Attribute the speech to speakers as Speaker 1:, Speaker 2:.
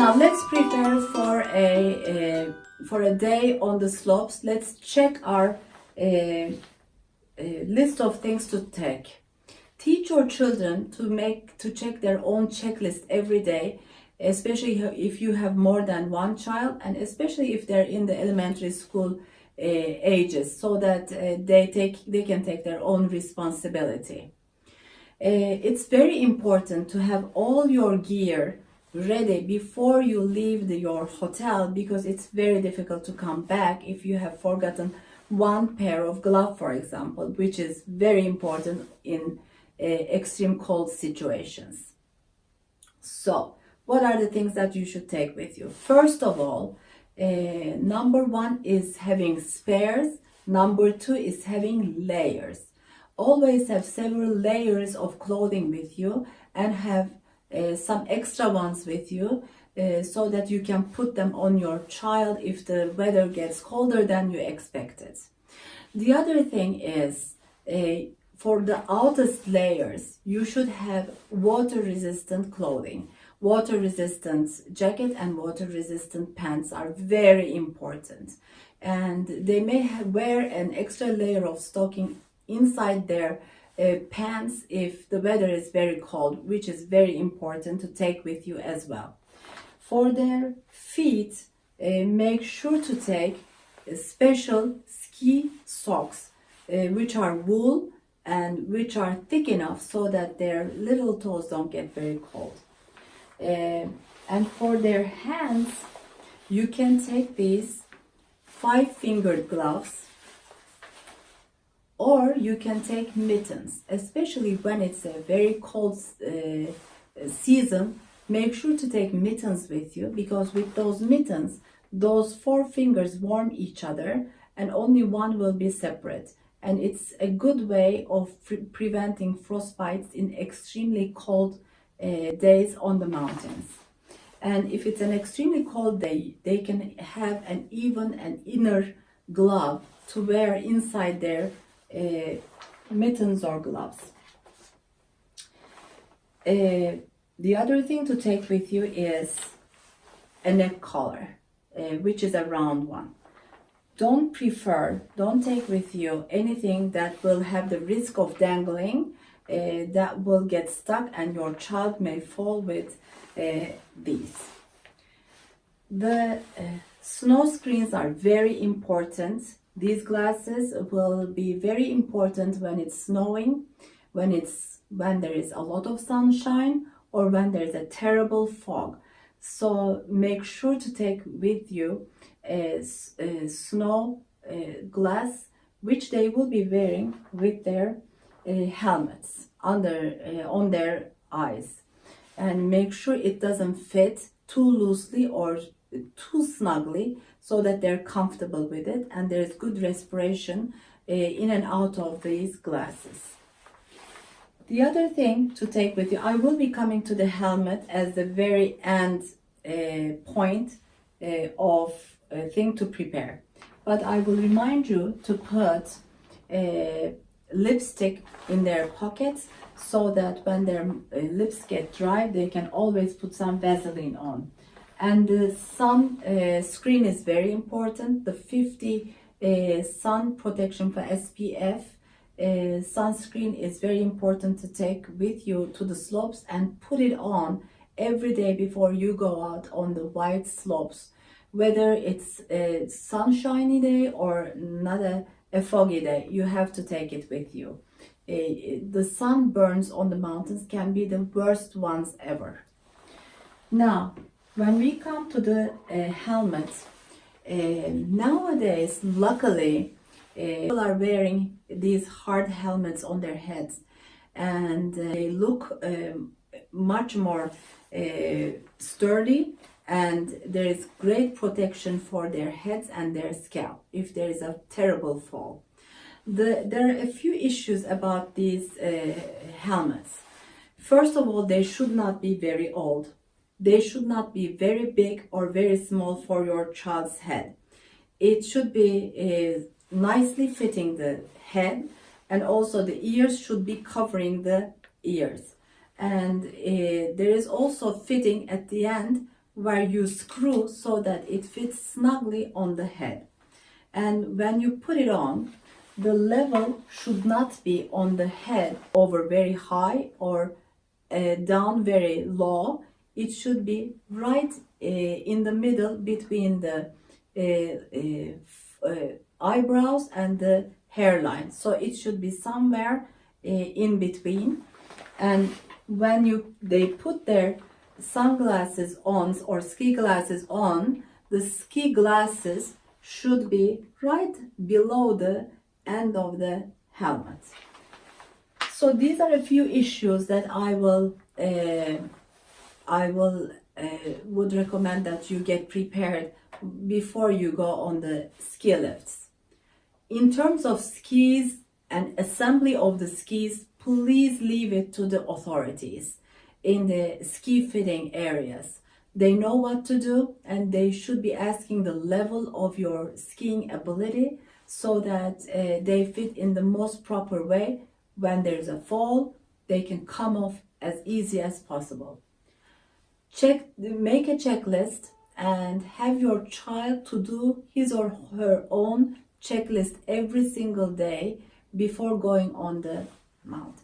Speaker 1: Now let's prepare for a day on the slopes. Let's check our list of things to take. Teach your children to check their own checklist every day, especially if you have more than one child, and especially if they're in the elementary school ages, so that they can take their own responsibility. It's very important to have all your gear ready before you leave your hotel, because it's very difficult to come back if you have forgotten one pair of gloves, for example, which is very important in extreme cold situations. So what are the things that you should take with you? First of all, number one is having spares. Number two is having layers. Always have several layers of clothing with you, and have some extra ones with you, so that you can put them on your child if the weather gets colder than you expected. The other thing is, for the outermost layers, you should have water-resistant clothing. Water-resistant jacket and water-resistant pants are very important. And they may wear an extra layer of stocking inside their pants if the weather is very cold, which is very important to take with you as well. For their feet, make sure to take special ski socks, which are wool and which are thick enough so that their little toes don't get very cold. And for their hands, you can take these 5-fingered gloves, or you can take mittens, especially when it's a very cold season. Make sure to take mittens with you, because with those mittens, those 4 fingers warm each other and only one will be separate. And it's a good way of preventing frostbites in extremely cold days on the mountains. And if it's an extremely cold day, they can have an inner glove to wear inside their mittens or gloves. The other thing to take with you is a neck collar, which is a round one. Don't take with you anything that will have the risk of dangling, that will get stuck and your child may fall with these. The snow screens are very important. These glasses will be very important when it's snowing, when there is a lot of sunshine, or when there is a terrible fog. So make sure to take with you a snow glass, which they will be wearing with their helmets on their eyes. And make sure it doesn't fit too loosely or too snugly, so that they're comfortable with it and there's good respiration in and out of these glasses. The other thing to take with you, I will be coming to the helmet as the very end point of thing to prepare. But I will remind you to put lipstick in their pockets, so that when their lips get dry, they can always put some Vaseline on. And the sun screen is very important. The 50 sun protection for SPF sunscreen is very important to take with you to the slopes and put it on every day before you go out on the white slopes, whether it's a sunshiny day or not a foggy day. You have to take it with you. The sunburns on the mountains can be the worst ones ever. Now, when we come to the helmets, nowadays, luckily, people are wearing these hard helmets on their heads, and they look much more sturdy, and there is great protection for their heads and their scalp if there is a terrible fall. There are a few issues about these helmets. First of all, they should not be very old. They should not be very big or very small for your child's head. It should be nicely fitting the head, and also the ears should be covering the ears. And there is also fitting at the end where you screw so that it fits snugly on the head. And when you put it on, the level should not be on the head over very high or down very low. It should be right in the middle between the eyebrows and the hairline. So it should be somewhere in between. And when they put their sunglasses on or ski glasses on, the ski glasses should be right below the end of the helmet. So these are a few issues that I would recommend that you get prepared before you go on the ski lifts. In terms of skis and assembly of the skis, please leave it to the authorities in the ski fitting areas. They know what to do, and they should be asking the level of your skiing ability so that they fit in the most proper way. When there's a fall, they can come off as easy as possible. Make a checklist and have your child to do his or her own checklist every single day before going on the mountain.